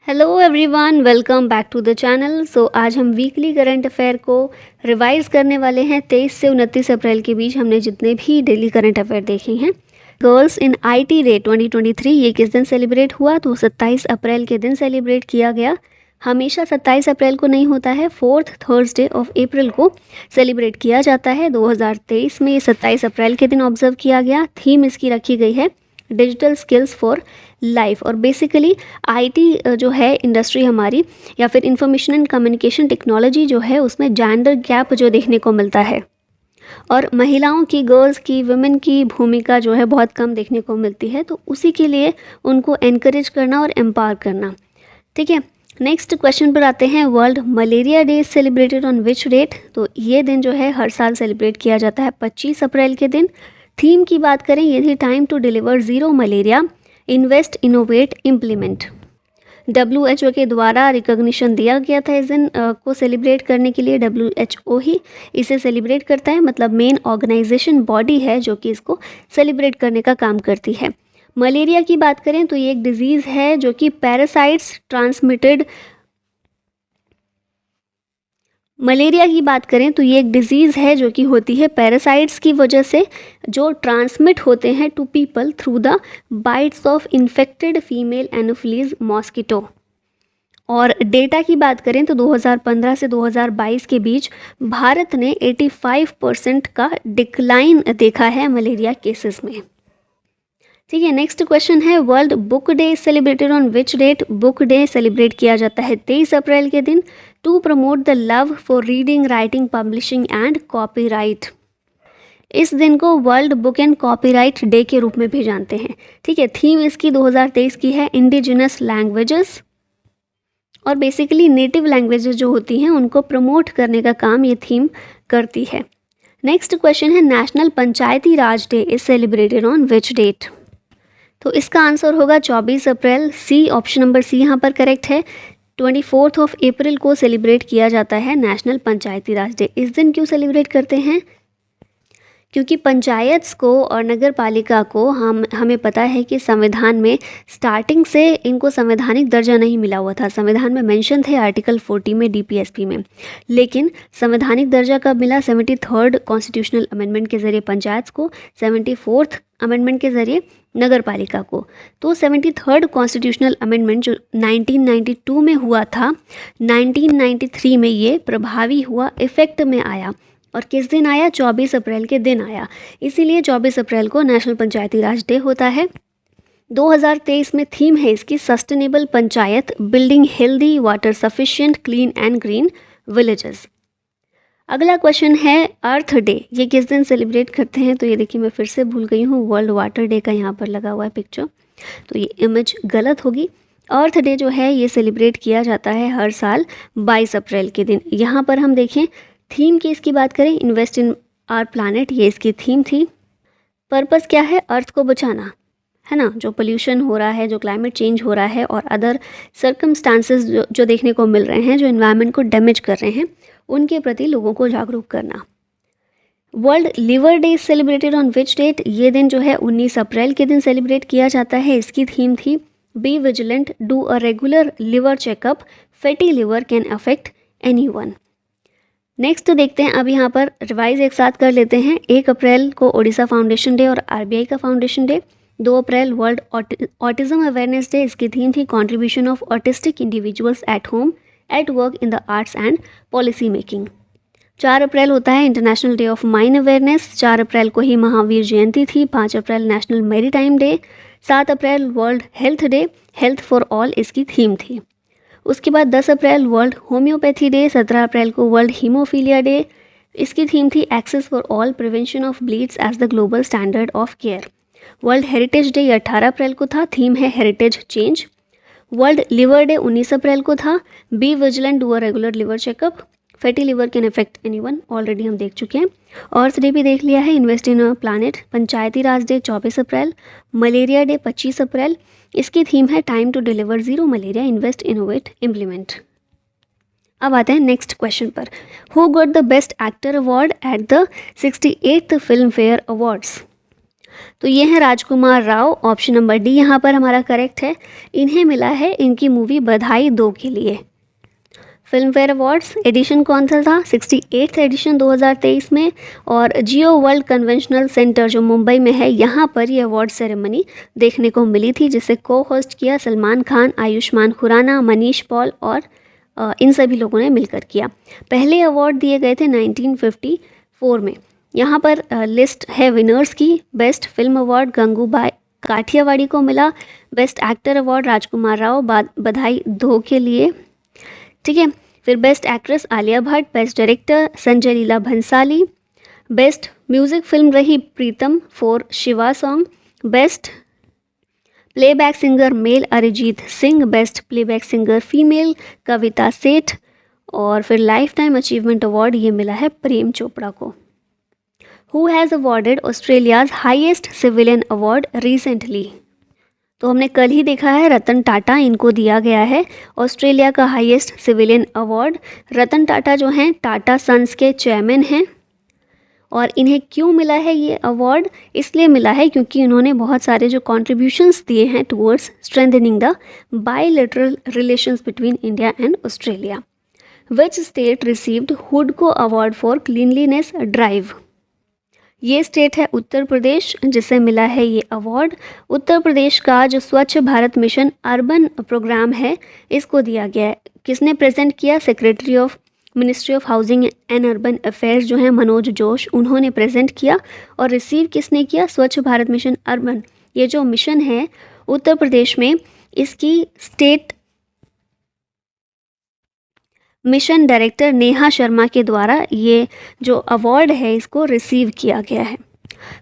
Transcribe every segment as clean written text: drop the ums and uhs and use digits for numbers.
Hello everyone, welcome back to the channel. आज हम weekly current affair को revise करने वाले हैं। 23 से 29 अप्रैल के बीच हमने जितने भी डेली करंट अफेयर देखे हैं। गर्ल्स इन आईटी डे 2023 ये किस दिन सेलिब्रेट हुआ? तो 27 अप्रैल के दिन सेलिब्रेट किया गया। हमेशा 27 अप्रैल को नहीं होता है, 4th थर्सडे ऑफ अप्रैल को सेलिब्रेट किया जाता है। 2023 में ये 27 अप्रैल के दिन ऑब्जर्व किया गया। थीम इसकी रखी गई है डिजिटल स्किल्स फॉर लाइफ। और बेसिकली आईटी जो है इंडस्ट्री हमारी, या फिर इंफॉर्मेशन एंड कम्युनिकेशन टेक्नोलॉजी जो है, उसमें जेंडर गैप जो देखने को मिलता है और महिलाओं की, गर्ल्स की, वुमेन की भूमिका जो है बहुत कम देखने को मिलती है। तो उसी के लिए उनको एनकरेज करना और एम्पावर करना। ठीक है, नेक्स्ट क्वेश्चन पर आते हैं। World malaria day celebrated on which date? तो ये दिन जो है हर साल सेलिब्रेट किया जाता है 25 अप्रैल के दिन। थीम की बात करें, ये थी time to deliver zero malaria, invest, innovate, implement. WHO के द्वारा रिकॉग्निशन दिया गया था इस दिन को सेलिब्रेट करने के लिए। WHO ही इसे सेलिब्रेट करता है, मतलब मेन ऑर्गेनाइजेशन बॉडी है जो कि इसको सेलिब्रेट करने का काम करती है। मलेरिया की बात करें तो ये एक डिजीज़ है जो कि पैरासाइट्स ट्रांसमिटेड। मलेरिया की बात करें तो ये एक डिजीज़ है जो कि होती है पैरासाइट्स की वजह से, जो ट्रांसमिट होते हैं to people through the bites of infected female anopheles mosquito. और डेटा की बात करें तो 2015 से 2022 के बीच भारत ने 85% का डिक्लाइन देखा है मलेरिया केसेस में। ठीक है, नेक्स्ट क्वेश्चन है। World book day celebrated on which date? Book day celebrate किया जाता है 23 अप्रैल के दिन to promote the love for reading, writing, publishing and copyright. इस दिन को world book and copyright day के रूप में भी जानते हैं। ठीक है, थीम इसकी 2023 की है इंडिजिनस लैंग्वेजेस, और बेसिकली नेटिव लैंग्वेजेस जो होती हैं उनको प्रमोट करने का काम ये थीम करती है। नेक्स्ट क्वेश्चन है। National panchayati raj day is celebrated on which date? तो इसका आंसर होगा 24 अप्रैल। सी, ऑप्शन नंबर सी यहाँ पर करेक्ट है। 24 अप्रैल को सेलिब्रेट किया जाता है नेशनल पंचायती राज डे। इस दिन क्यों सेलिब्रेट करते हैं? क्योंकि पंचायत्स को और नगर पालिका को हमें पता है कि संविधान में स्टार्टिंग से इनको संवैधानिक दर्जा नहीं मिला हुआ था। संविधान में मेंशन थे आर्टिकल 40 में, DPSP में, लेकिन संवैधानिक दर्जा कब मिला? 73rd कॉन्स्टिट्यूशनल अमेंडमेंट के ज़रिए पंचायत को, 74th अमेंडमेंट के ज़रिए नगर पालिका को। तो 73rd कॉन्स्टिट्यूशनल अमेंडमेंट जो 1992 में हुआ था, 1993 में ये प्रभावी हुआ, इफेक्ट में आया। और किस दिन आया? 24 अप्रैल के दिन आया। इसीलिए 24 अप्रैल को नेशनल पंचायती राज डे होता है। 2023 में थीम है इसकी sustainable panchayat, building healthy, water sufficient, clean and green villages. अगला क्वेश्चन है अर्थ डे, ये किस दिन सेलिब्रेट करते हैं? तो ये देखिए, मैं फिर से भूल गई हूँ, वर्ल्ड वाटर डे का यहाँ पर लगा हुआ है पिक्चर, तो ये इमेज गलत होगी। अर्थ डे जो है ये सेलिब्रेट किया जाता है हर साल 22 अप्रैल के दिन। यहाँ पर हम देखें थीम की इसकी बात करें, इन्वेस्ट इन आवर प्लानेट, ये इसकी थीम थी। पर्पस क्या है? अर्थ को बचाना, है ना। जो पोल्यूशन हो रहा है, जो क्लाइमेट चेंज हो रहा है और अदर सर्कमस्टांसेस जो देखने को मिल रहे हैं, जो इन्वायरमेंट को डैमेज कर रहे हैं, उनके प्रति लोगों को जागरूक करना। World liver day celebrated on which date? ये दिन जो है 19 अप्रैल के दिन सेलिब्रेट किया जाता है। इसकी थीम थी B vigilant, do a regular liver checkup, fatty liver can affect anyone. Next देखते हैं, अब यहाँ पर रिवाइज एक साथ कर लेते हैं। 1 अप्रैल को ओडिशा फाउंडेशन डे और RBI का फाउंडेशन डे। 2 अप्रैल वर्ल्ड ऑटिज्म अवेयरनेस डे, इसकी थीम थी contribution of autistic individuals at home, at work, in the arts and policy making. 4 अप्रैल होता है international day of mine awareness. 4 अप्रैल को ही महावीर जयंती थी। 5 अप्रैल नेशनल मैरीटाइम डे। 7 अप्रैल world health day, health for all इसकी थीम थी। उसके बाद 10 अप्रैल वर्ल्ड होम्योपैथी डे। 17 अप्रैल को वर्ल्ड हीमोफीलिया डे, इसकी थीम थी access for all, prevention of bleeds as the global standard of care. World heritage day 18 अप्रैल को था, थीम है heritage change. World liver day 19 अप्रैल को था, be vigilant, do a regular liver checkup, fatty liver can affect anyone, already हम देख चुके हैं। अर्थ डे भी देख लिया है, invest in a planet. Panchayati raj day 24 अप्रैल। मलेरिया डे 25 अप्रैल, इसकी थीम है time to deliver zero malaria, invest, innovate, implement. अब आते हैं नेक्स्ट क्वेश्चन पर। Who got the best actor award at the 68th Filmfare awards? तो ये हैं Rajkumar Rao, option number D यहाँ पर हमारा करेक्ट है। इन्हें मिला है इनकी मूवी बधाई 2 के लिए। फिल्म फेयर अवार्ड्स एडिशन कौन सा था? 68th एडिशन 2023 में। और जियो वर्ल्ड कन्वेंशनल सेंटर जो मुंबई में है, यहाँ पर ये अवार्ड सेरेमनी देखने को मिली थी, जिसे को होस्ट किया सलमान खान, आयुष्मान खुराना, मनीष पॉल और इन सभी लोगों ने मिलकर किया। पहले अवार्ड दिए गए थे 1954 में। यहाँ पर लिस्ट है विनर्स की। Best film award Gangubai Kathiawadi को मिला। Best actor award Rajkummar Rao Badhaai 2 के लिए, ठीक है। फिर best actress Alia Bhatt, best director Sanjay Leela Bhansali, best music film रही Pritam for Shiva song, best playback singer male Arijit Singh, best playback singer female Kavita Seth, और फिर लाइफ टाइम अचीवमेंट अवार्ड ये मिला है प्रेम चोपड़ा को। Who has awarded Australia's highest civilian award recently? तो हमने कल ही देखा है रतन टाटा, इनको दिया गया है ऑस्ट्रेलिया का highest civilian award. Ratan Tata जो हैं टाटा सन्स के चेयरमैन हैं, और इन्हें क्यों मिला है ये अवार्ड? इसलिए मिला है क्योंकि उन्होंने बहुत सारे जो कॉन्ट्रीब्यूशंस दिए हैं towards strengthening the bilateral relations between India and Australia. Which state received हुडको अवार्ड फॉर क्लीनलीनेस ड्राइव? ये स्टेट है उत्तर प्रदेश, जिसे मिला है ये अवार्ड। उत्तर प्रदेश का जो स्वच्छ भारत मिशन अर्बन प्रोग्राम है, इसको दिया गया है। किसने प्रेजेंट किया? Secretary of ministry of housing and urban affairs जो हैं मनोज जोश, उन्होंने प्रेजेंट किया। और रिसीव किसने किया? स्वच्छ भारत मिशन अर्बन। ये जो मिशन है उत्तर प्रदेश में, इसकी state mission director Neha Sharma के द्वारा ये जो अवार्ड है इसको रिसीव किया गया है।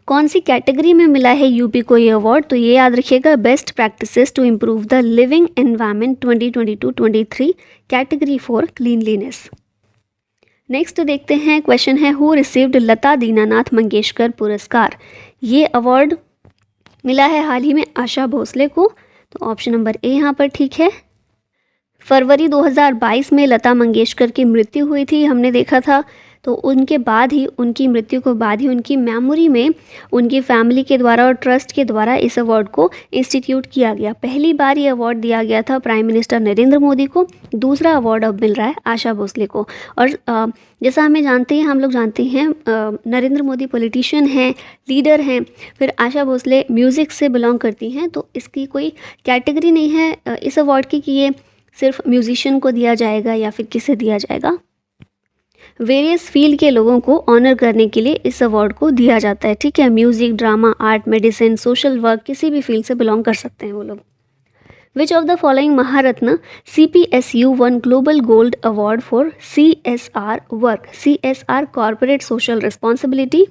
कौन सी कैटेगरी में मिला है यूपी को ये अवार्ड? तो ये याद रखिएगा, best practices to improve the living environment 2022-23 category for cleanliness. Next देखते हैं, क्वेश्चन है हु रिसीव्ड लता दीनानाथ मंगेशकर पुरस्कार? ये अवार्ड मिला है हाल ही में आशा भोसले को, तो ऑप्शन नंबर ए यहाँ पर ठीक है। फरवरी 2022 में लता मंगेशकर की मृत्यु हुई थी, हमने देखा था। तो उनके बाद ही, उनकी मृत्यु के बाद ही उनकी मेमोरी में उनकी फैमिली के द्वारा और ट्रस्ट के द्वारा इस अवार्ड को इंस्टीट्यूट किया गया। पहली बार ये अवार्ड दिया गया था प्राइम मिनिस्टर नरेंद्र मोदी को। दूसरा अवार्ड अब मिल रहा है आशा भोसले को। और जैसा हम लोग जानते हैं नरेंद्र मोदी पॉलिटिशियन हैं, लीडर हैं, फिर आशा भोसले म्यूज़िक से बिलोंग करती हैं। तो इसकी कोई कैटेगरी नहीं है इस अवार्ड की कि ये सिर्फ म्यूजिशियन को दिया जाएगा या फिर किसे दिया जाएगा। वेरियस फील्ड के लोगों को ऑनर करने के लिए इस अवार्ड को दिया जाता है, ठीक है। Music, drama, art, medicine, social work, किसी भी फील्ड से बिलोंग कर सकते हैं वो लोग। विच of the following Maharatna CPSU one global gold award for CSR work? CSR corporate social responsibility,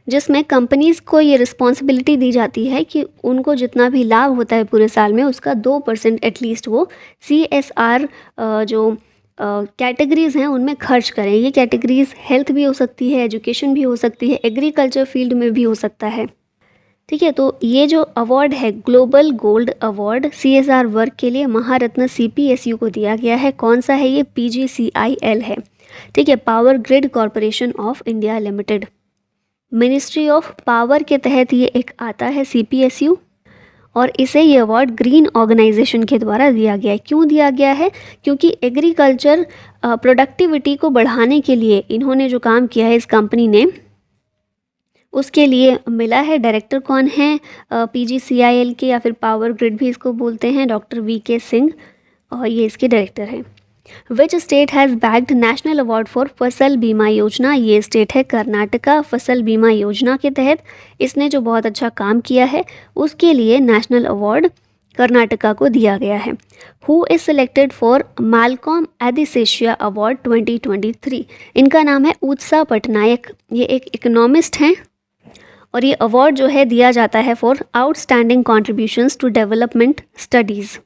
जिसमें कंपनीज़ को ये रिस्पॉन्सिबिलिटी दी जाती है कि उनको जितना भी लाभ होता है पूरे साल में उसका 2% एटलीस्ट वो CSR जो कैटेगरीज़ हैं उनमें खर्च करें। ये कैटेगरीज़ हेल्थ भी हो सकती है, एजुकेशन भी हो सकती है, एग्रीकल्चर फील्ड में भी हो सकता है, ठीक है। तो ये जो अवार्ड है global gold award CSR work के लिए महारत्न CPSU को दिया गया है। कौन सा है ये? PGCIL है, ठीक है, power grid corporation of India limited. Ministry of power के तहत ये एक आता है CPSU, और इसे ये अवार्ड ग्रीन ऑर्गेनाइजेशन के द्वारा दिया गया है। क्यों दिया गया है? क्योंकि एग्रीकल्चर प्रोडक्टिविटी को बढ़ाने के लिए इन्होंने जो काम किया है इस कंपनी ने, उसके लिए मिला है। डायरेक्टर कौन है PGCIL के, या फिर पावर ग्रिड भी इसको बोलते हैं, डॉक्टर VK सिंह, और ये इसके डायरेक्टर हैं। Which state has bagged national award for फसल बीमा योजना? ये स्टेट है कर्नाटका। फसल बीमा योजना के तहत इसने जो बहुत अच्छा काम किया है उसके लिए नेशनल अवार्ड कर्नाटका को दिया गया है। Who is selected for Malcolm Adiseshiah award 2023? इनका नाम है उत्सा पटनायक। ये एक इकोनॉमिस्ट हैं, और ये अवार्ड जो है दिया जाता है for outstanding contributions to development studies.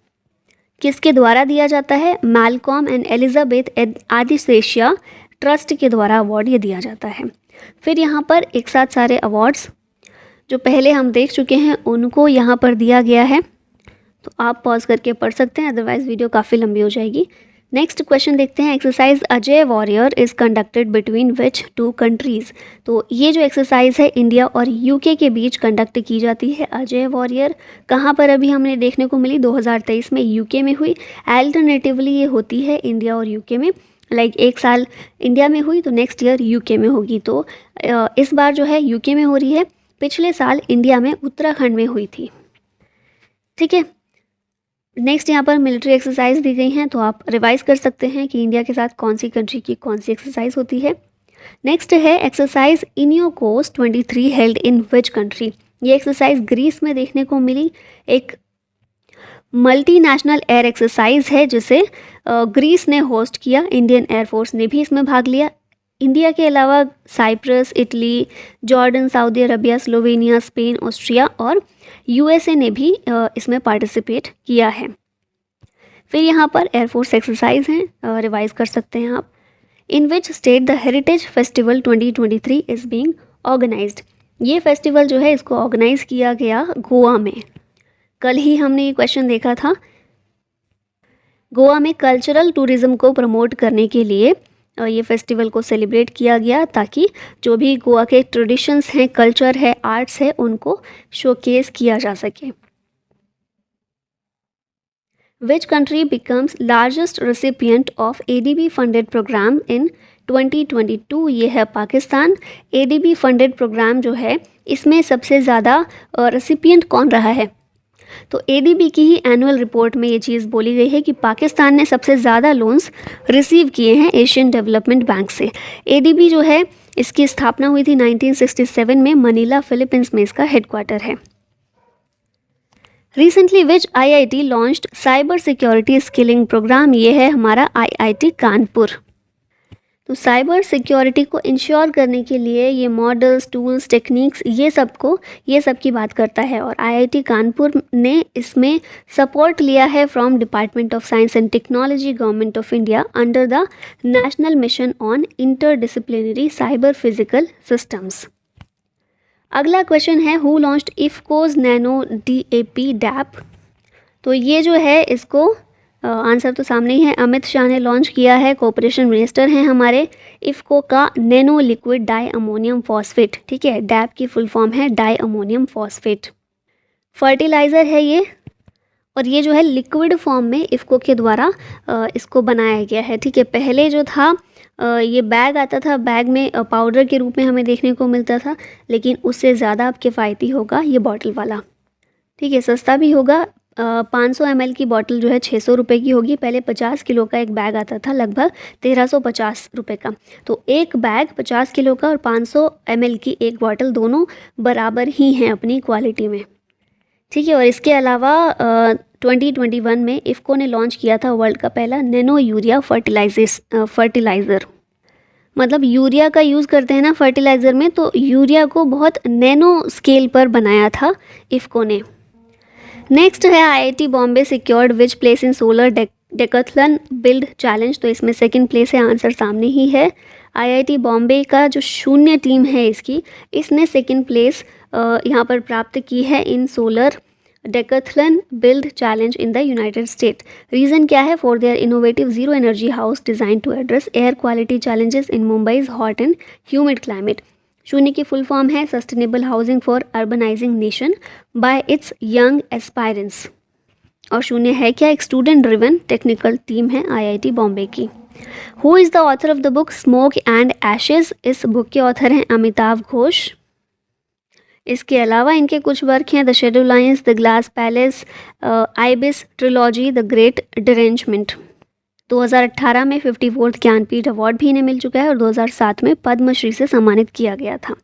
किसके द्वारा दिया जाता है? Malcolm and Elizabeth Adiseshiah trust के द्वारा अवार्ड ये दिया जाता है। फिर यहाँ पर एक साथ सारे अवार्ड्स जो पहले हम देख चुके हैं उनको यहाँ पर दिया गया है, तो आप पॉज करके पढ़ सकते हैं, अदरवाइज़ वीडियो काफ़ी लंबी हो जाएगी। नेक्स्ट क्वेश्चन देखते हैं, exercise Ajay warrior is conducted between which two countries. तो ये जो एक्सरसाइज है इंडिया और यूके के बीच कंडक्ट की जाती है। अजय वॉरियर कहाँ पर अभी हमने देखने को मिली, 2023 में यूके में हुई। अल्टरनेटिवली ये होती है इंडिया और यूके में, लाइक एक साल इंडिया में हुई तो नेक्स्ट ईयर यूके में होगी। तो इस बार जो है यूके में हो रही है, पिछले साल इंडिया में उत्तराखंड में हुई थी। ठीक है, नेक्स्ट यहाँ पर मिलिट्री एक्सरसाइज दी गई हैं, तो आप रिवाइज कर सकते हैं कि इंडिया के साथ कौन सी कंट्री की कौन सी एक्सरसाइज होती है। नेक्स्ट है exercise Iniochos 23 held in which country. ये एक्सरसाइज ग्रीस में देखने को मिली, एक मल्टीनेशनल एयर एक्सरसाइज है जिसे ग्रीस ने होस्ट किया। इंडियन एयरफोर्स ने भी इसमें भाग लिया। इंडिया के अलावा Cyprus, Italy, Jordan, Saudi Arabia, Slovenia, Spain, Austria और यूएसए ने भी इसमें पार्टिसिपेट किया है। फिर यहाँ पर एयरफोर्स एक्सरसाइज हैं, रिवाइज कर सकते हैं आप। In which state the heritage festival 2023 is being organized. ये फेस्टिवल जो है इसको ऑर्गेनाइज किया गया गोवा में। कल ही हमने ये क्वेश्चन देखा था। गोवा में कल्चरल टूरिज्म को प्रमोट करने के लिए ये फेस्टिवल को सेलिब्रेट किया गया, ताकि जो भी गोवा के ट्रेडिशंस हैं, कल्चर है, आर्ट्स है, उनको शोकेस किया जा सके। Which country becomes largest recipient of ADB funded program in 2022। ये है पाकिस्तान। एडीबी फंडेड प्रोग्राम जो है इसमें सबसे ज़्यादा रेसिपिएंट कौन रहा है, तो एडीबी की ही एनुअल रिपोर्ट में ये चीज़ बोली गई है कि पाकिस्तान ने सबसे ज़्यादा लोन्स रिसीव किए हैं एशियन डेवलपमेंट बैंक से। एडीबी जो है इसकी स्थापना हुई थी 1967 में, मनीला फिलीपींस में इसका हेडक्वार्टर है। Recently which IIT launched cyber security skilling program. ये है हमारा आईआईटी कानपुर। तो साइबर सिक्योरिटी को इंश्योर करने के लिए ये मॉडल्स, टूल्स, टेक्निक्स, ये सब की बात करता है। और आईआईटी कानपुर ने इसमें सपोर्ट लिया है from department of science and technology, government of India, under the national mission on interdisciplinary cyber physical systems. अगला क्वेश्चन है, who launched IFFCO's nano DAP DAP. तो ये जो है इसको आंसर तो सामने ही है, अमित शाह ने लॉन्च किया है, कोऑपरेशन मिनिस्टर हैं हमारे। इफ्को का nano liquid di ammonium phosphate, ठीक है, डैप की फुल फॉर्म है डाई अमोनियम फॉस्फेट। फर्टिलाइज़र है ये, और ये जो है लिक्विड फॉर्म में इफ्को के द्वारा इसको बनाया गया है। ठीक है, पहले जो था ये बैग आता था, बैग में पाउडर के रूप में हमें देखने को मिलता था, लेकिन उससे ज़्यादा अब किफ़ायती होगा ये बॉटल वाला। ठीक है, सस्ता भी होगा। 500 ml की बॉटल जो है 600 रुपये की होगी। पहले 50 किलो का एक बैग आता था, लगभग 1350 रुपये का। तो एक बैग 50 किलो का और 500 ml की एक बॉटल, दोनों बराबर ही हैं अपनी क्वालिटी में। ठीक है, और इसके अलावा 2021 में इफ्को ने लॉन्च किया था वर्ल्ड का पहला नैनो यूरिया फर्टिलाइज़र। मतलब यूरिया का यूज़ करते हैं ना फर्टिलाइज़र में, तो यूरिया को बहुत नैनो स्केल पर बनाया था इफ्को ने। नेक्स्ट है IIT Bombay secured which place in solar decathlon build challenge. तो इसमें सेकंड प्लेस है, आंसर सामने ही है। आईआईटी बॉम्बे का जो शून्य टीम है इसने सेकंड प्लेस यहाँ पर प्राप्त की है in solar decathlon build challenge in the United State. Reason क्या है? For their innovative zero energy house design to address air quality challenges in Mumbai's hot and humid climate. Shunya की फुल फॉर्म है sustainable housing for urbanizing nation by its young aspirants. और शून्य है क्या? एक student driven technical team है IIT Bombay की। Who is the author of the book smoke and Ashes? इस book के ऑथर हैं अमिताभ घोष। इसके अलावा इनके कुछ वर्क हैं the shadow lines, the glass palace, ibis trilogy, the great derangement. 2018 में 54th ज्ञानपीठ अवार्ड भी इन्हें मिल चुका है और 2007 में पद्मश्री से सम्मानित किया गया था।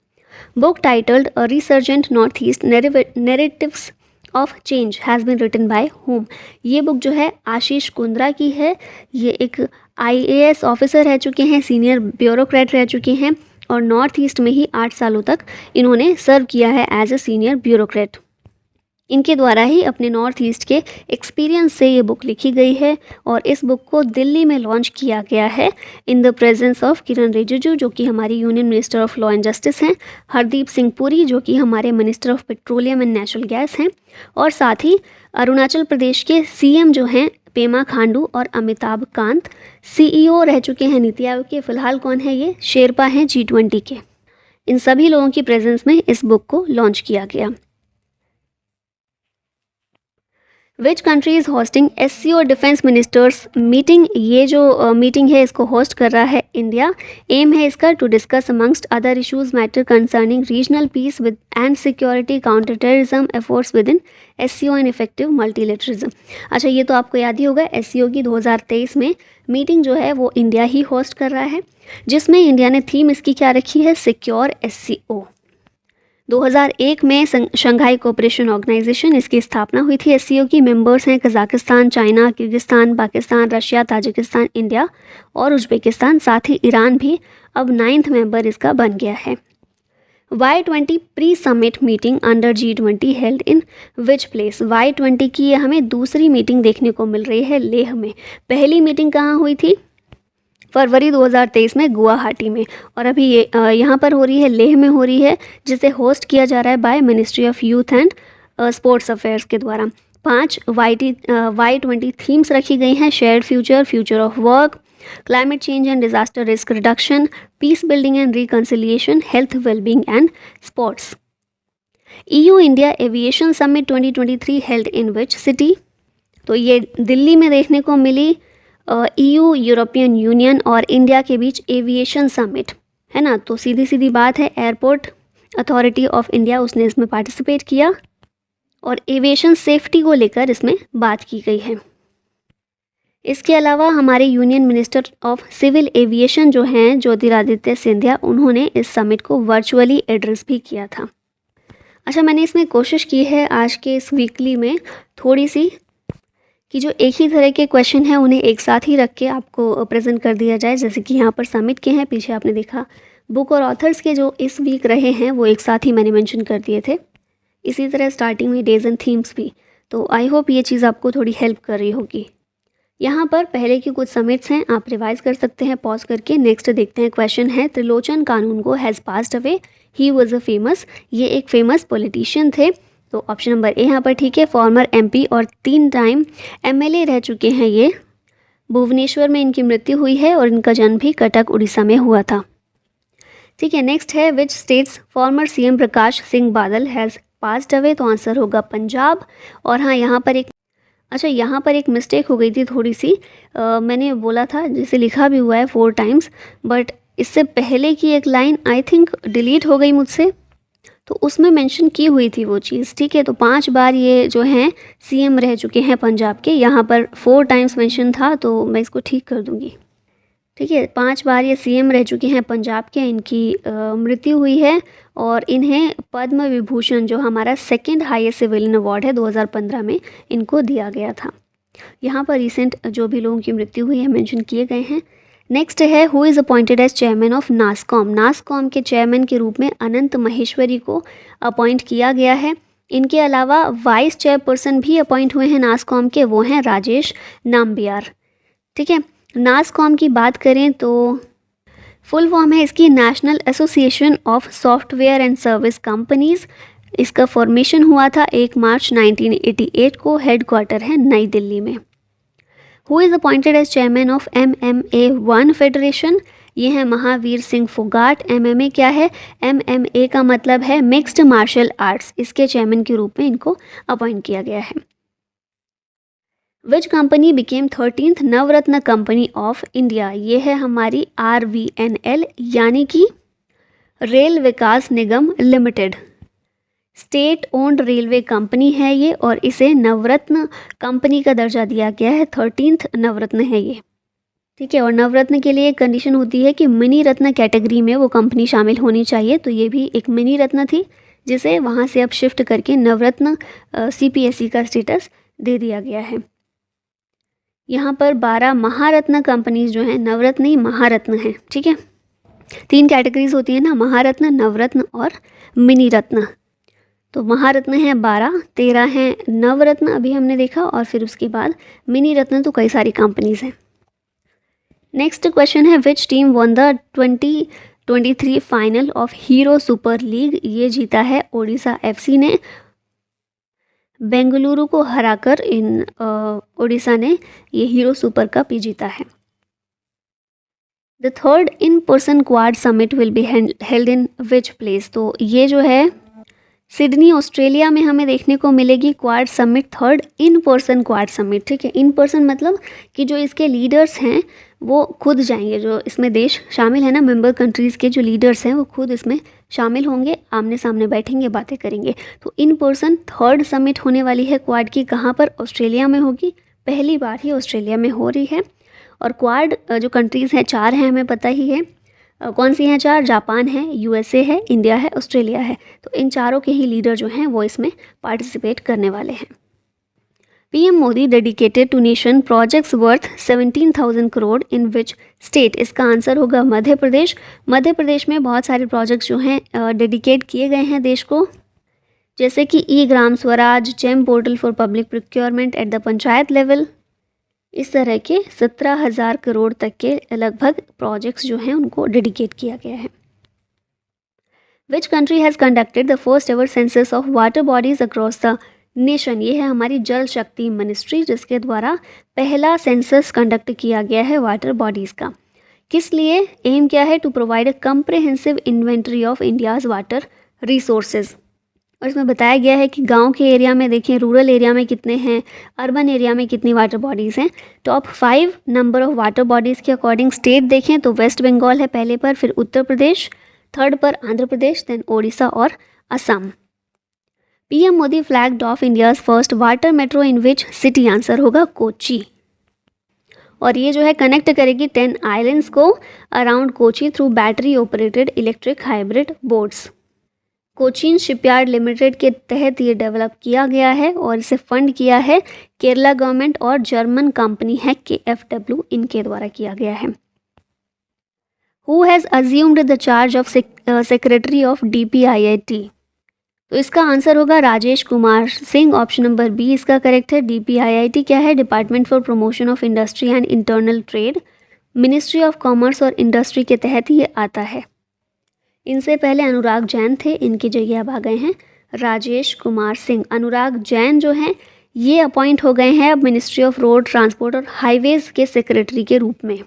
Book titled a resurgent north east narratives of change has been written by home. ये बुक जो है आशीष कुंद्रा की है। ये एक आईएएस ऑफिसर रह चुके हैं, सीनियर ब्यूरोक्रेट रह चुके हैं और नॉर्थ ईस्ट में ही 8 सालों तक इन्होंने सर्व किया है एज ए सीनियर ब्यूरोक्रेट। इनके द्वारा ही अपने नॉर्थ ईस्ट के एक्सपीरियंस से ये बुक लिखी गई है और इस बुक को दिल्ली में लॉन्च किया गया है इन द प्रेजेंस ऑफ किरण रिजिजू जो कि हमारी union minister of law and justice हैं, हरदीप सिंह पुरी जो कि हमारे minister of petroleum and natural gas हैं, और साथ ही अरुणाचल प्रदेश के सीएम जो हैं पेमा खांडू और अमिताभ कांत, सीईओ रह चुके हैं नीति आयोग के। फिलहाल कौन है ये? शेरपा हैं G20 के। इन सभी लोगों की प्रेजेंस में इस बुक को लॉन्च किया गया। Which country is hosting SCO defence ministers meeting? ये जो मीटिंग है इसको होस्ट कर रहा है इंडिया। एम है इसका to discuss amongst other issues matter concerning regional peace with and security, counter terrorism efforts with in SCO and effective multilateralism. अच्छा, ये तो आपको याद ही होगा, SCO की 2023 में मीटिंग जो है वो इंडिया ही होस्ट कर रहा है, जिसमें इंडिया ने थीम इसकी क्या रखी है? Secure SCO। 2001 में शंघाई कोऑपरेशन ऑर्गेनाइजेशन इसकी स्थापना हुई थी। SCO की मेंबर्स हैं Kazakhstan, China, Kyrgyzstan, Pakistan, Russia, Tajikistan, India और उज्बेकिस्तान, साथ ही ईरान भी अब 9th मेंबर इसका बन गया है। Y20 pre summit meeting under G20 held in which place? Y20 की ये हमें दूसरी मीटिंग देखने को मिल रही है लेह में। पहली मीटिंग कहाँ हुई थी? फरवरी 2023 में गुवाहाटी में, और अभी ये यहाँ पर हो रही है, लेह में हो रही है, जिसे होस्ट किया जा रहा है by ministry of youth and sports affairs के द्वारा। 5 Y20 थीम्स रखी गई हैं: shared future, future of work, climate change and disaster risk reduction, peace building and reconciliation, health wellbeing and sports. EU India aviation summit 2023 held in which city? तो ये दिल्ली में देखने को मिली। EU, यूरोपियन यूनियन और India के बीच aviation summit है ना, तो सीधी सीधी बात है, एयरपोर्ट अथॉरिटी ऑफ इंडिया उसने इसमें पार्टिसिपेट किया और एविएशन सेफ्टी को लेकर इसमें बात की गई है। इसके अलावा हमारे union minister of civil aviation जो हैं ज्योतिरादित्य सिंधिया, उन्होंने इस समिट को वर्चुअली एड्रेस भी किया था। अच्छा, मैंने इसमें कोशिश की है आज के इस वीकली में थोड़ी सी कि जो एक ही तरह के क्वेश्चन हैं उन्हें एक साथ ही रख के आपको प्रेजेंट कर दिया जाए। जैसे कि यहाँ पर समिट के हैं, पीछे आपने देखा बुक और ऑथर्स के जो इस वीक रहे हैं वो एक साथ ही मैंने मेंशन कर दिए थे। इसी तरह स्टार्टिंग में डेज एंड थीम्स भी। तो आई होप ये चीज़ आपको थोड़ी हेल्प कर रही होगी। यहाँ पर पहले की कुछ समिट्स हैं, आप रिवाइज कर सकते हैं पॉज करके। नेक्स्ट देखते हैं क्वेश्चन है, Trilochan Kanungo has passed away, he was a famous. ये एक फेमस पॉलिटिशियन थे। तो ऑप्शन नंबर ए यहाँ पर ठीक है। फॉर्मर MP और 3 टाइम MLA रह चुके हैं ये। भुवनेश्वर में इनकी मृत्यु हुई है और इनका जन्म भी कटक उड़ीसा में हुआ था। ठीक है, नेक्स्ट है, which states farmer CM Prakash Singh Badal has passed away? तो आंसर होगा पंजाब। और हाँ, यहाँ पर एक मिस्टेक हो गई थी थोड़ी सी। मैंने बोला था, जिसे लिखा भी हुआ है 4 टाइम्स, बट इससे पहले की एक लाइन आई थिंक डिलीट हो गई मुझसे, तो उसमें मेंशन की हुई थी वो चीज़। ठीक है, तो 5 बार ये जो हैं CM रह चुके हैं पंजाब के। यहाँ पर 4 टाइम्स मेंशन था, तो मैं इसको ठीक कर दूँगी। ठीक है, 5 बार ये CM रह चुके हैं पंजाब के। इनकी मृत्यु हुई है और इन्हें पद्म विभूषण, जो हमारा 2nd हाईएस्ट सिविलियन अवार्ड है, 2015 में इनको दिया गया था। यहाँ पर रिसेंट जो भी लोगों की मृत्यु हुई है मेंशन किए गए हैं। नेक्स्ट है, who is appointed as chairman of NASSCOM? NASSCOM के चेयरमैन के रूप में अनंत महेश्वरी को अपॉइंट किया गया है। इनके अलावा वाइस चेयरपर्सन भी अपॉइंट हुए हैं नासकॉम के, वो हैं राजेश नाम्बियार। ठीक है, नासकॉम की बात करें तो फुल फॉर्म है इसकी national association of software and service companies. इसका फॉर्मेशन हुआ था 1 मार्च 1988 को। हेडक्वार्टर है नई दिल्ली में। Who is appointed as chairman of MMA1 federation? ये है महावीर सिंह फोगाट। MMA क्या है? MMA का मतलब है मिक्स्ड मार्शल आर्ट्स। इसके चेयरमैन के रूप में इनको अपॉइंट किया गया है। Which company became 13th Navratna company of India? ये है हमारी RVNL, यानी कि Rail Vikas Nigam Limited. State owned railway company है ये और इसे नवरत्न कंपनी का दर्जा दिया गया है। 13th नवरत्न है ये। ठीक है, और नवरत्न के लिए एक कंडीशन होती है कि मिनी रत्न कैटेगरी में वो कंपनी शामिल होनी चाहिए। तो ये भी एक मिनी रत्न थी, जिसे वहाँ से अब शिफ्ट करके नवरत्न CPSE का स्टेटस दे दिया गया है। यहाँ पर 12 महारत्न कंपनीज जो हैं, नवरत्न ही महारत्न हैं। ठीक है, 3 कैटेगरीज होती हैं ना, महारत्न, नवरत्न और मिनी रत्न। तो महारत्न हैं 12, 13 हैं नवरत्न अभी हमने देखा, और फिर उसके बाद मिनी रत्न तो कई सारी कंपनीज हैं। नेक्स्ट क्वेश्चन है which team one the 2023 final of hero super league. ये जीता है ओडिशा एफसी ने, बेंगलुरु को हराकर इन ओडिशा ने ये हीरो सुपर कप ही जीता है। The third in person quad summit will be held in which place. तो ये जो है सिडनी ऑस्ट्रेलिया में हमें देखने को मिलेगी quad summit, third in person quad summit. ठीक है, इन पर्सन मतलब कि जो इसके लीडर्स हैं वो खुद जाएंगे, जो इसमें देश शामिल है ना, मेंबर कंट्रीज़ के जो लीडर्स हैं वो खुद इसमें शामिल होंगे, आमने सामने बैठेंगे, बातें करेंगे। तो इन पर्सन थर्ड समिट होने वाली है क्वाड की, कहाँ पर? ऑस्ट्रेलिया में होगी, पहली बार ही ऑस्ट्रेलिया में हो रही है। और क्वाड जो कंट्रीज़ हैं 4 हैं, हमें पता ही है कौन सी हैं 4, जापान है, यूएसए है, इंडिया है, ऑस्ट्रेलिया है। तो इन चारों के ही लीडर जो हैं वो इसमें पार्टिसिपेट करने वाले हैं। PM Modi dedicated to nation projects worth 17,000 crore in which state. इसका आंसर होगा मध्य प्रदेश। मध्य प्रदेश में बहुत सारे प्रोजेक्ट्स जो हैं डेडिकेट किए गए हैं देश को, जैसे कि e Gram Swaraj, GeM portal for public procurement at the panchayat level. इस तरह के 17,000 करोड़ तक के लगभग प्रोजेक्ट्स जो हैं उनको डेडिकेट किया गया है। Which country has conducted the first ever census of water bodies across the nation. ये है हमारी जल शक्ति मिनिस्ट्री, जिसके द्वारा पहला सेंसस कंडक्ट किया गया है वाटर बॉडीज़ का। किस लिए? एम क्या है? To provide a comprehensive inventory of India's water resources. और इसमें बताया गया है कि गांव के एरिया में देखें, रूरल एरिया में कितने हैं, अर्बन एरिया में कितनी वाटर बॉडीज़ हैं। Top 5 number of water bodies के अकॉर्डिंग स्टेट देखें तो वेस्ट बंगाल है पहले पर, फिर उत्तर प्रदेश, थर्ड पर आंध्र प्रदेश, देन ओडिशा और Assam. PM Modi flagged of India's first water metro in which city. Answer होगा कोची। और ये जो है कनेक्ट करेगी 10 आइलैंड्स को around Kochi through battery operated electric hybrid boats. Cochin shipyard limited के तहत ये डेवलप किया गया है और इसे फंड किया है केरला गवर्नमेंट और जर्मन कंपनी है KfW, इनके द्वारा किया गया है। Who has assumed the charge of secretary of DPIIT। तो इसका आंसर होगा Rajesh Kumar Singh, option number B इसका करेक्ट है। DPIIT क्या है? Department for promotion of industry and internal trade, ministry of commerce और इंडस्ट्री के तहत ये आता है। इनसे पहले अनुराग जैन थे, इनकी जगह अब आ गए हैं राजेश कुमार सिंह। अनुराग जैन जो हैं ये अपॉइंट हो गए हैं अब मिनिस्ट्री ऑफ रोड ट्रांसपोर्ट और हाईवेज के सेक्रेटरी के रूप में।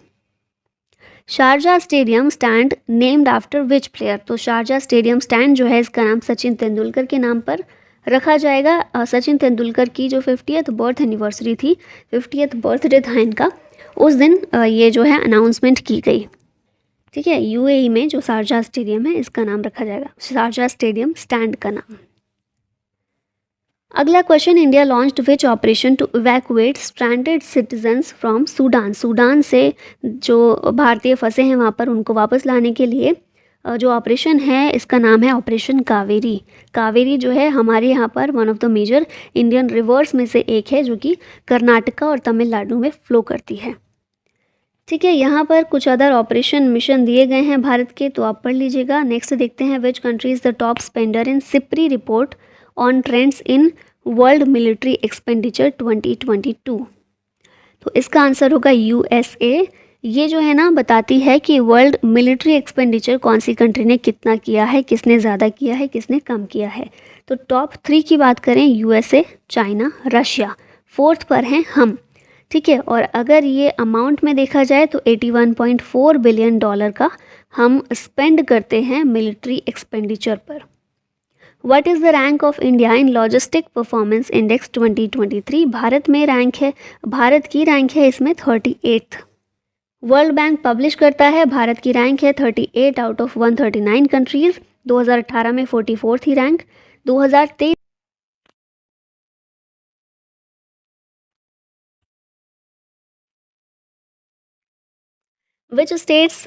Sharjah stadium stand named after which player. तो शारजा स्टेडियम स्टैंड जो है इसका नाम सचिन तेंदुलकर के नाम पर रखा जाएगा। सचिन तेंदुलकर की जो 50th बर्थ एनिवर्सरी थी, 50th बर्थडे था इनका, उस दिन ये जो है अनाउंसमेंट की गई। ठीक है, UAE में जो शारजा स्टेडियम है इसका नाम रखा जाएगा शारजा स्टेडियम स्टैंड का नाम। अगला question, India launched which operation to evacuate stranded citizens from Sudan. Sudan से जो भारतीय फंसे हैं वहाँ पर उनको वापस लाने के लिए जो ऑपरेशन है इसका नाम है ऑपरेशन कावेरी। कावेरी जो है हमारे यहाँ पर one of the major Indian rivers में से एक है, जो कि कर्नाटका और तमिलनाडु में फ्लो करती है। ठीक है, यहाँ पर कुछ अदर ऑपरेशन मिशन दिए गए हैं भारत के, तो आप पढ़ लीजिएगा। नेक्स्ट देखते हैं which country is the top spender in SIPRI report on trends in world military expenditure 2022। तो इसका आंसर होगा USA। ये जो है ना बताती है कि वर्ल्ड मिलिट्री एक्सपेंडिचर कौन सी कंट्री ने कितना किया है, किसने ज़्यादा किया है, किसने कम किया है। तो टॉप 3 की बात करें USA, चाइना, रशिया, 4th पर हैं हम। ठीक है, और अगर ये अमाउंट में देखा जाए तो $81.4 बिलियन का हम स्पेंड करते हैं मिलिट्री एक्सपेंडिचर पर। What is the rank of India in logistic performance index 2023। Bharat में रैंक है, भारत की रैंक है इसमें 38th। वर्ल्ड बैंक पब्लिश करता है, भारत की रैंक है 38 आउट ऑफ 139 कंट्रीज़। 2018 में 44 थी रैंक। 2023 विच स्टेट्स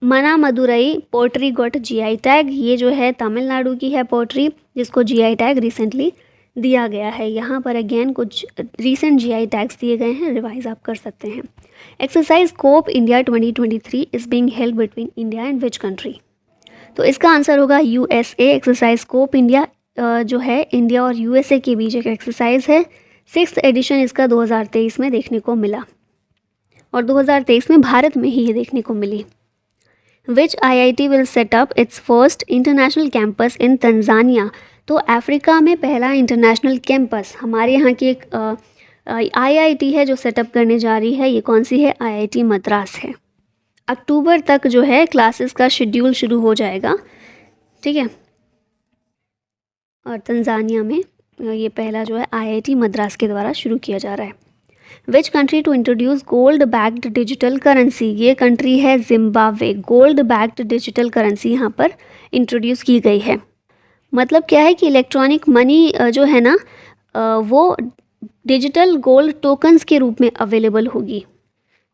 मना Madurai pottery got GI tag. ये जो है तमिलनाडु की है पोट्री, जिसको GI टैग रिसेंटली दिया गया है। यहाँ पर अगेन कुछ रीसेंट GI टैग्स दिए गए हैं, रिवाइज आप कर सकते हैं। Exercise scope India 2023 is being held between India and which country. तो इसका आंसर होगा USA। एक्सरसाइज स्कोप इंडिया जो है इंडिया और यूएसए के बीच एक एक्सरसाइज है। 6th एडिशन इसका 2023 में देखने को मिला और 2023 में भारत में ही ये देखने को मिली। विच IIT will set up it's first international campus in Tanzania. तो अफ्रीका में पहला इंटरनेशनल कैंपस हमारे यहाँ की एक IIT है जो सेटअप करने जा रही है। ये कौन सी है? IIT मद्रास है। अक्टूबर तक जो है क्लासेस का शेड्यूल शुरू हो जाएगा, ठीक है। और तंजानिया में ये पहला जो है IIT मद्रास के द्वारा शुरू किया जा रहा है। Which country to introduce gold backed digital currency. ये कंट्री है Zimbabwe. Gold backed digital currency यहाँ पर इंट्रोड्यूस की गई है। मतलब क्या है कि इलेक्ट्रॉनिक मनी जो है ना वो डिजिटल गोल्ड टोकन्स के रूप में अवेलेबल होगी।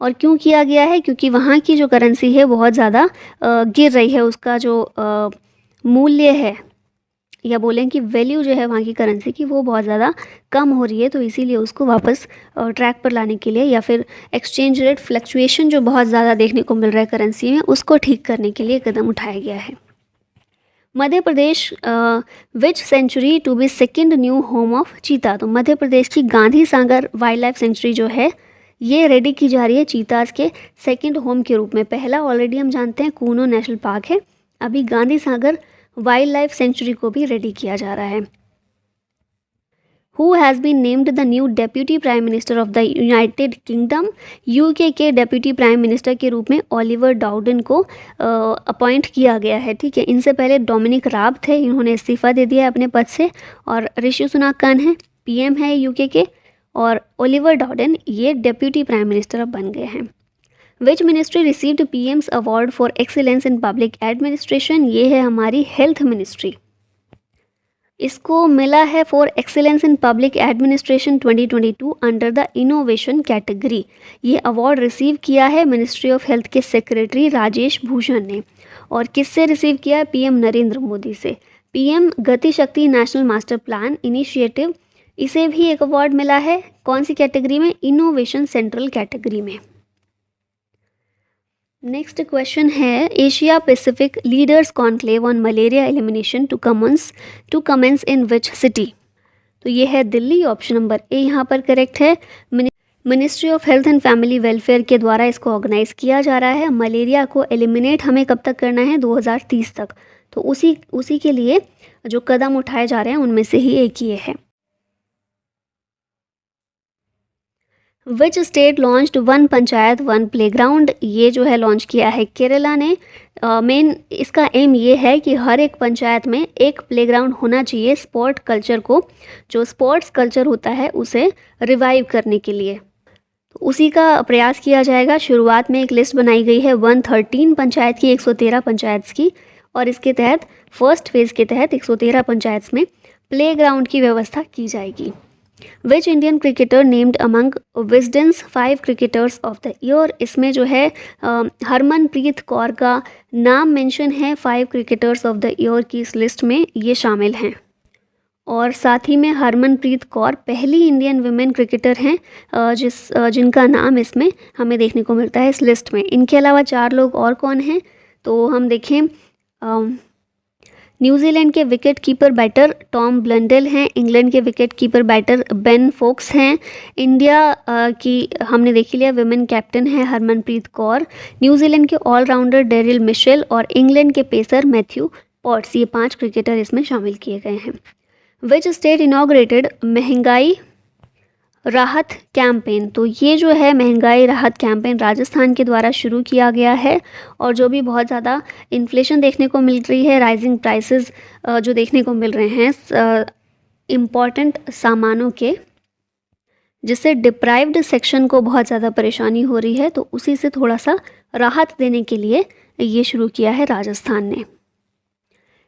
और क्यों किया गया है? क्योंकि वहाँ की जो करेंसी है बहुत ज़्यादा गिर रही है, उसका जो मूल्य है या बोलें कि वैल्यू जो है वहाँ की करेंसी की वो बहुत ज़्यादा कम हो रही है। तो इसीलिए उसको वापस ट्रैक पर लाने के लिए या फिर एक्सचेंज रेट फ्लक्चुएशन जो बहुत ज़्यादा देखने को मिल रहा है करेंसी में, उसको ठीक करने के लिए कदम उठाया गया है। Madhya Pradesh which sanctuary to be second new home of cheetah. तो मध्य प्रदेश की Gandhi Sagar wildlife sanctuary जो है ये रेडी की जा रही है चीताज के सेकेंड होम के रूप में। पहला ऑलरेडी हम जानते हैं कूनो नेशनल पार्क है, अभी Gandhi Sagar wildlife sanctuary को भी रेडी किया जा रहा है। Who has been named the new deputy prime minister of the United Kingdom. UK के डेप्यूटी प्राइम मिनिस्टर के रूप में ओलिवर डाउडन को अपॉइंट किया गया है, ठीक है। इनसे पहले डोमिनिक राब थे, इन्होंने इस्तीफा दे दिया है अपने पद से। और ऋषि सुनक खान है, PM है यूके के, और ओलिवर डाउडन ये डेप्यूटी प्राइम मिनिस्टर अब बन गए हैं। Which ministry received PM's award for excellence in public administration. ये है हमारी हेल्थ मिनिस्ट्री। इसको मिला है for excellence in public administration 2022 under the innovation category. ये अवार्ड रिसीव किया है मिनिस्ट्री ऑफ हेल्थ के सेक्रेटरी राजेश भूषण ने। और किससे रिसीव किया है? PM नरेंद्र मोदी से। PM गति शक्ति नेशनल मास्टर प्लान इनिशिएटिव, इसे भी एक अवार्ड मिला है। कौन सी कैटेगरी में? इनोवेशन सेंट्रल कैटेगरी में। नेक्स्ट क्वेश्चन है Asia Pacific leaders conclave on malaria elimination to commence in which city. तो ये है दिल्ली, ऑप्शन नंबर A यहाँ पर करेक्ट है। Ministry of health and family welfare के द्वारा इसको ऑर्गेनाइज किया जा रहा है। मलेरिया को एलिमिनेट हमें कब तक करना है? 2030 तक। तो उसी के लिए जो कदम उठाए जा रहे हैं उनमें से ही एक ये है। Which state launched one panchayat one playground. ये जो है लॉन्च किया है केरला ने। मेन इसका एम ये है कि हर एक पंचायत में एक प्लेग्राउंड होना चाहिए स्पोर्ट कल्चर को, जो स्पोर्ट्स कल्चर होता है उसे रिवाइव करने के लिए। तो उसी का प्रयास किया जाएगा। शुरुआत में एक लिस्ट बनाई गई है 113 पंचायत की, 113 पंचायत की, और इसके तहत फर्स्ट फेज़ के तहत 113 पंचायत में प्लेग्राउंड की व्यवस्था की जाएगी। Which Indian cricketer named among Wisden's 5 cricketers of the year. इसमें जो है हरमनप्रीत कौर का नाम मेंशन है 5 क्रिकेटर्स ऑफ द ईयर की इस लिस्ट में, ये शामिल हैं। और साथ ही में हरमनप्रीत कौर पहली इंडियन वुमेन क्रिकेटर हैं जिनका नाम इसमें हमें देखने को मिलता है इस लिस्ट में। इनके अलावा 4 लोग और कौन हैं? तो हम देखें, न्यूजीलैंड के wicket keeper batter Tom Blundell हैं, इंग्लैंड के wicket keeper batter Ben Foakes हैं, इंडिया की हमने देख लिया वुमेन कैप्टन है हरमनप्रीत कौर, न्यूजीलैंड के ऑलराउंडर डेरिल मिशेल और इंग्लैंड के पेसर मैथ्यू पॉट्स। ये 5 क्रिकेटर इसमें शामिल किए गए हैं। विच स्टेट इनॉग्रेटेड महंगाई राहत कैंपेन। तो ये जो है महंगाई राहत कैंपेन राजस्थान के द्वारा शुरू किया गया है। और जो भी बहुत ज़्यादा इन्फ्लेशन देखने को मिल रही है, राइजिंग प्राइसेस जो देखने को मिल रहे हैं इम्पॉर्टेंट सामानों के, जिससे डिप्राइव्ड सेक्शन को बहुत ज़्यादा परेशानी हो रही है, तो उसी से थोड़ा सा राहत देने के लिए ये शुरू किया है राजस्थान ने।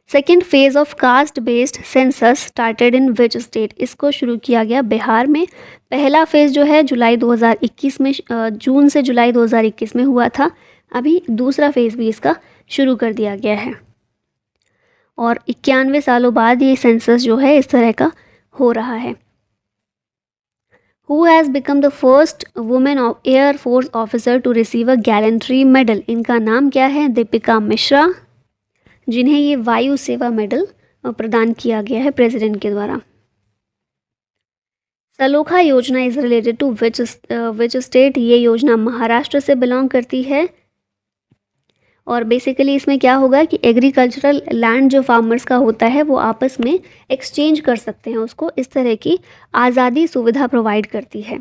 Second phase of caste based census started in which state. इसको शुरू किया गया बिहार में। पहला फेज़ जो है जुलाई 2021 में, जून से जुलाई 2021 में हुआ था। अभी दूसरा फेज़ भी इसका शुरू कर दिया गया है और 91 सालों बाद ये सेंसस जो है इस तरह का हो रहा है। Who has become the first women of air force officer to receive a gallantry medal. इनका नाम क्या है? दीपिका मिश्रा, जिन्हें ये वायु सेवा मेडल प्रदान किया गया है प्रेसिडेंट के द्वारा। सलोखा योजना is related to which state, ये योजना महाराष्ट्र से बिलोंग करती है। और बेसिकली इसमें क्या होगा कि एग्रीकल्चरल लैंड जो फार्मर्स का होता है वो आपस में एक्सचेंज कर सकते हैं उसको, इस तरह की आज़ादी सुविधा प्रोवाइड करती है।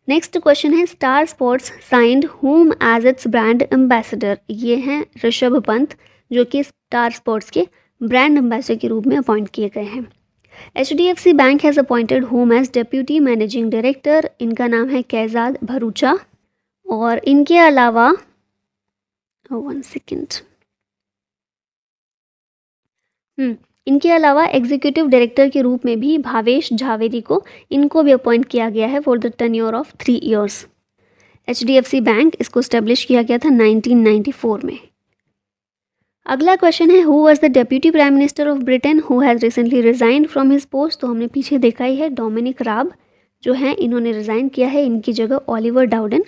नेक्स्ट क्वेश्चन है Star Sports signed whom as its brand ambassador, ये हैं ऋषभ पंत जो कि स्टार स्पोर्ट्स के ब्रांड एम्बेसडर के रूप में अपॉइंट किए गए हैं। HDFC bank has appointed whom as deputy managing director, इनका नाम है कैजाद भरूचा। और इनके अलावा वन सेकेंड इनके अलावा एग्जीक्यूटिव डायरेक्टर के रूप में भी भावेश झावेरी को इनको भी अपॉइंट किया गया है for the tenure of 3 years। HDFC bank इसको स्टैब्लिश किया गया था 1994 में। अगला क्वेश्चन है who was the deputy prime minister of Britain who has recently resigned from his post, तो हमने पीछे देखा ही है डोमिनिक राब जो हैं इन्होंने रिज़ाइन किया है, इनकी जगह ओलिवर डाउडन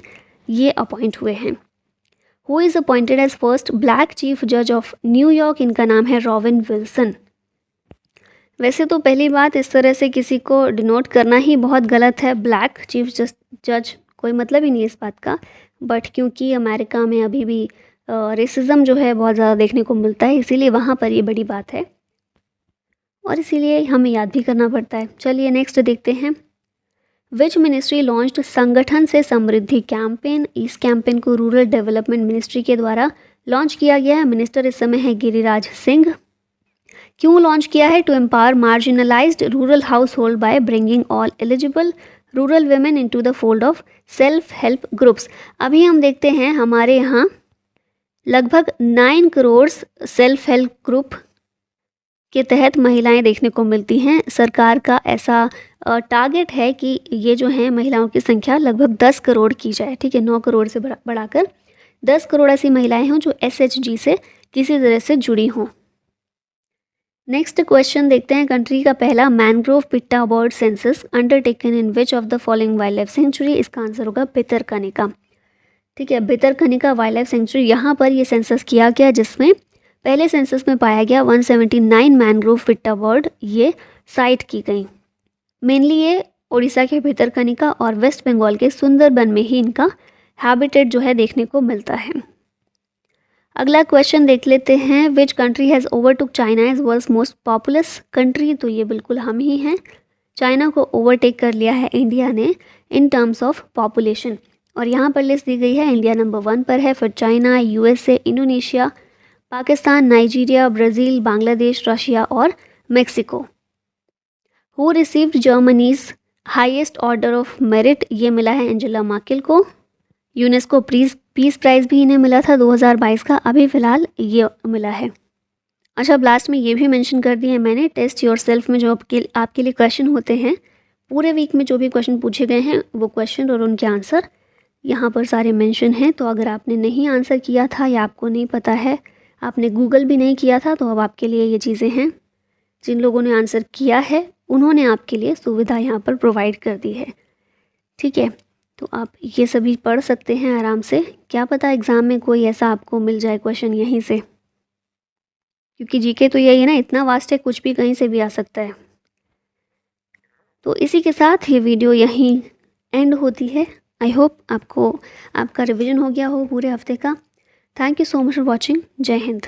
ये अपॉइंट हुए हैं। Who is appointed as first black chief जज ऑफ न्यूयॉर्क, इनका नाम है रॉबिन विल्सन। वैसे तो पहली बात इस तरह से किसी को डिनोट करना ही बहुत गलत है, ब्लैक चीफ जज कोई मतलब ही नहीं है इस बात का, बट क्योंकि अमेरिका में अभी भी रेसिज्म जो है बहुत ज़्यादा देखने को मिलता है, इसीलिए वहाँ पर ये बड़ी बात है और इसीलिए हमें याद भी करना पड़ता है। चलिए नेक्स्ट देखते हैं। विच मिनिस्ट्री लॉन्च्ड संगठन से समृद्धि कैंपेन, इस कैंपेन को रूरल डेवलपमेंट मिनिस्ट्री के द्वारा लॉन्च किया गया है। मिनिस्टर इस समय है गिरिराज सिंह। क्यों लॉन्च किया है? To empower marginalised rural household by bringing all eligible rural women into the fold of self help groups. अभी हम देखते हैं हमारे यहाँ लगभग 9 करोड़ सेल्फ हेल्प ग्रुप के तहत महिलाएं देखने को मिलती हैं। सरकार का ऐसा टारगेट है कि ये जो है महिलाओं की संख्या लगभग 10 करोड़ की जाए, ठीक है, 9 करोड़ से बढ़ाकर 10 करोड़ ऐसी महिलाएं हों जो SHG से किसी तरह से जुड़ी हों। नेक्स्ट क्वेश्चन देखते हैं। कंट्री का पहला mangrove pitta bird census undertaken in which of the following wildlife sanctuary, इसका आंसर होगा भितरकनिका, ठीक है, भितरकनिका वाइल्ड लाइफ सेंचुरी। यहाँ पर ये सेंसस किया गया जिसमें पहले सेंसस में पाया गया 179 मैनग्रोव पिट्टा बर्ड ये साइट की गई। मेनली ये उड़ीसा के भितरकनिका और वेस्ट बंगाल के सुंदरबन में ही इनका हैबिटेट जो है देखने को मिलता है। अगला क्वेश्चन देख लेते हैं। Which country has overtook China as world's most populous country, तो ये बिल्कुल हम ही हैं। चाइना को ओवरटेक कर लिया है इंडिया ने इन टर्म्स ऑफ पॉपुलेशन और यहाँ पर लिस्ट दी गई है। इंडिया नंबर 1 पर है, फिर China, USA, Indonesia, Pakistan, Nigeria, Brazil, Bangladesh, Russia और Mexico. Who received Germany's highest order of merit, ये मिला है एंजेला मार्केल को। यूनेस्को पीस प्राइज़ भी इन्हें मिला था 2022 का, अभी फ़िलहाल ये मिला है। अच्छा, लास्ट में ये भी मेंशन कर दिया है मैंने, टेस्ट योरसेल्फ में जो आपके लिए क्वेश्चन होते हैं, पूरे वीक में जो भी क्वेश्चन पूछे गए हैं वो क्वेश्चन और उनके आंसर यहाँ पर सारे मेंशन हैं। तो अगर आपने नहीं आंसर किया था या आपको नहीं पता है, आपने गूगल भी नहीं किया था, तो अब आपके लिए ये चीज़ें हैं। जिन लोगों ने आंसर किया है उन्होंने आपके लिए सुविधा यहाँ पर प्रोवाइड कर दी है, ठीक है। तो आप ये सभी पढ़ सकते हैं आराम से, क्या पता एग्ज़ाम में कोई ऐसा आपको मिल जाए क्वेश्चन यहीं से, क्योंकि जीके तो यही है ना, इतना वास्ट है, कुछ भी कहीं से भी आ सकता है। तो इसी के साथ ये वीडियो यहीं एंड होती है। आई होप आपको आपका रिवीजन हो गया हो पूरे हफ्ते का। Thank you so much for watching. जय हिंद।